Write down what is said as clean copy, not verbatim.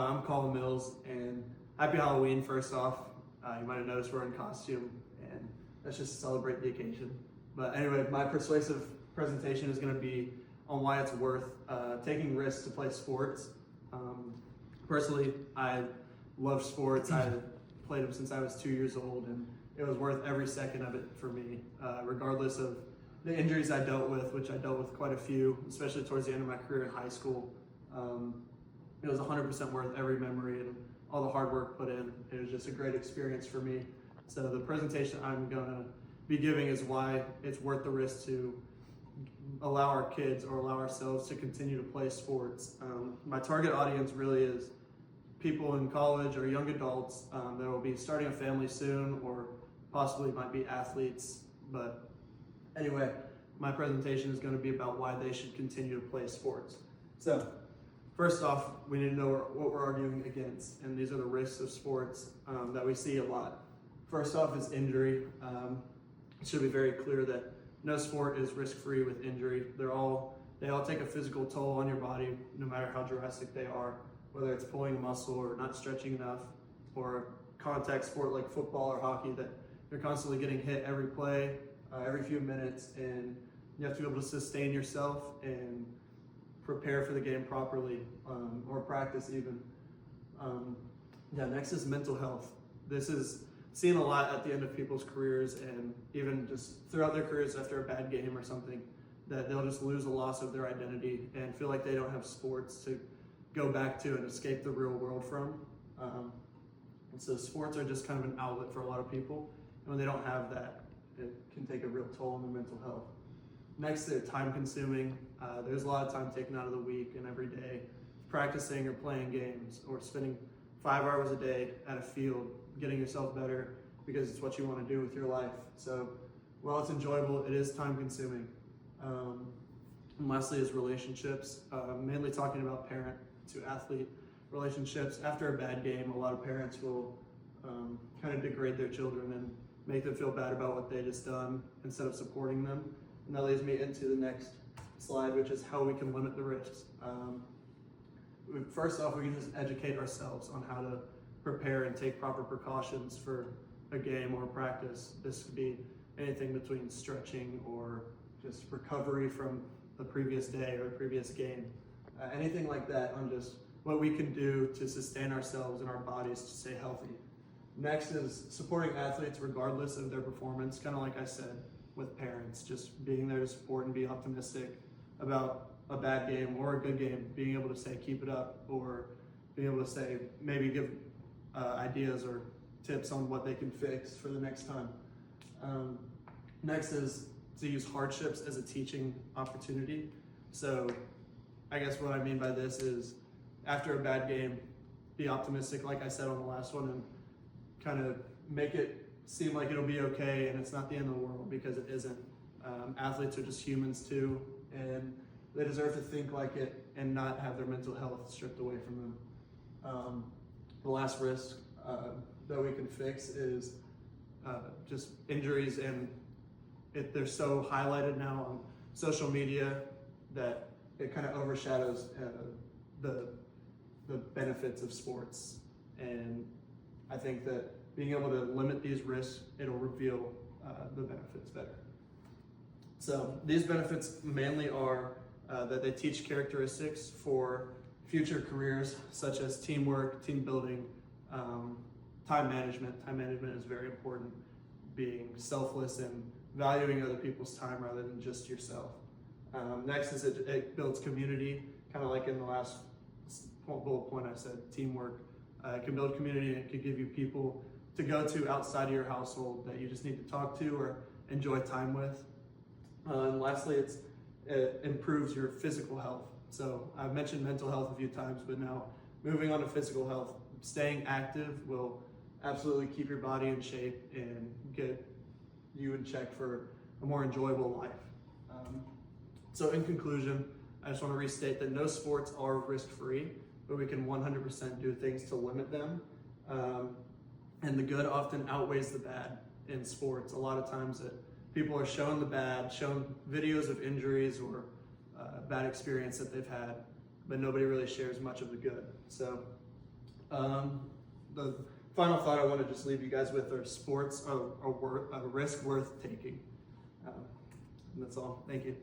I'm Colin Mills, and happy Halloween first off. You might have noticed we're in costume, and that's just to celebrate the occasion. But anyway, my persuasive presentation is going to be on why it's worth taking risks to play sports. Personally, I love sports. I played them since I was 2 years old, and it was worth every second of it for me, regardless of the injuries I dealt with, which I dealt with quite a few, especially towards the end of my career in high school. It was 100% worth every memory and all the hard work put in. It was just a great experience for me. So the presentation I'm gonna be giving is why it's worth the risk to allow our kids or allow ourselves to continue to play sports. My target audience really is people in college or young adults that will be starting a family soon or possibly might be athletes. But anyway, my presentation is going to be about why they should continue to play sports. So first off, we need to know what we're arguing against, and these are the risks of sports that we see a lot. First off is injury. It should be very clear that no sport is risk-free with injury. They all take a physical toll on your body, no matter how drastic they are, whether it's pulling a muscle or not stretching enough, or a contact sport like football or hockey that you're constantly getting hit every play, every few minutes, and you have to be able to sustain yourself and prepare for the game properly, or practice even. Next is mental health. This is seen a lot at the end of people's careers, and even just throughout their careers after a bad game or something, that they'll just lose a loss of their identity and feel like they don't have sports to go back to and escape the real world from. And so sports are just kind of an outlet for a lot of people, and when they don't have that, it can take a real toll on their mental health. Next, they're time consuming. There's a lot of time taken out of the week and every day practicing or playing games or spending 5 hours a day at a field getting yourself better because it's what you want to do with your life. So while it's enjoyable, it is time consuming. And lastly is relationships, mainly talking about parent to athlete relationships. After a bad game, a lot of parents will kind of degrade their children and make them feel bad about what they just done instead of supporting them. And that leads me into the next slide, which is how we can limit the risks. First off, we can just educate ourselves on how to prepare and take proper precautions for a game or a practice. This could be anything between stretching or just recovery from the previous day or the previous game. Anything like that on just what we can do to sustain ourselves and our bodies to stay healthy. Next is supporting athletes regardless of their performance, kind of like I said with parents, just being there to support and be optimistic about a bad game or a good game, being able to say keep it up, or being able to say maybe give ideas or tips on what they can fix for the next time. Next is to use hardships as a teaching opportunity. So I guess what I mean by this is after a bad game, be optimistic like I said on the last one, and kind of make it seem like it'll be okay and it's not the end of the world, because it isn't. Athletes are just humans too, and they deserve to think like it and not have their mental health stripped away from them. The last risk that we can fix is just injuries, and they're so highlighted now on social media that it kind of overshadows the benefits of sports. And I think that being able to limit these risks, it'll reveal the benefits better. So these benefits mainly are that they teach characteristics for future careers, such as teamwork, team building, time management. Time management is very important, being selfless and valuing other people's time rather than just yourself. Next is it builds community, kind of like in the last bullet point I said, teamwork. It can build community, and it can give you people to go to outside of your household that you just need to talk to or enjoy time with. And lastly, it improves your physical health. So I've mentioned mental health a few times, but now moving on to physical health, staying active will absolutely keep your body in shape and get you in check for a more enjoyable life. So in conclusion, I just want to restate that no sports are risk-free, but we can 100% do things to limit them. And the good often outweighs the bad in sports. A lot of times that people are shown the bad, shown videos of injuries or bad experience that they've had, but nobody really shares much of the good. So The final thought I want to just leave you guys with are sports a risk worth taking. And that's all. Thank you.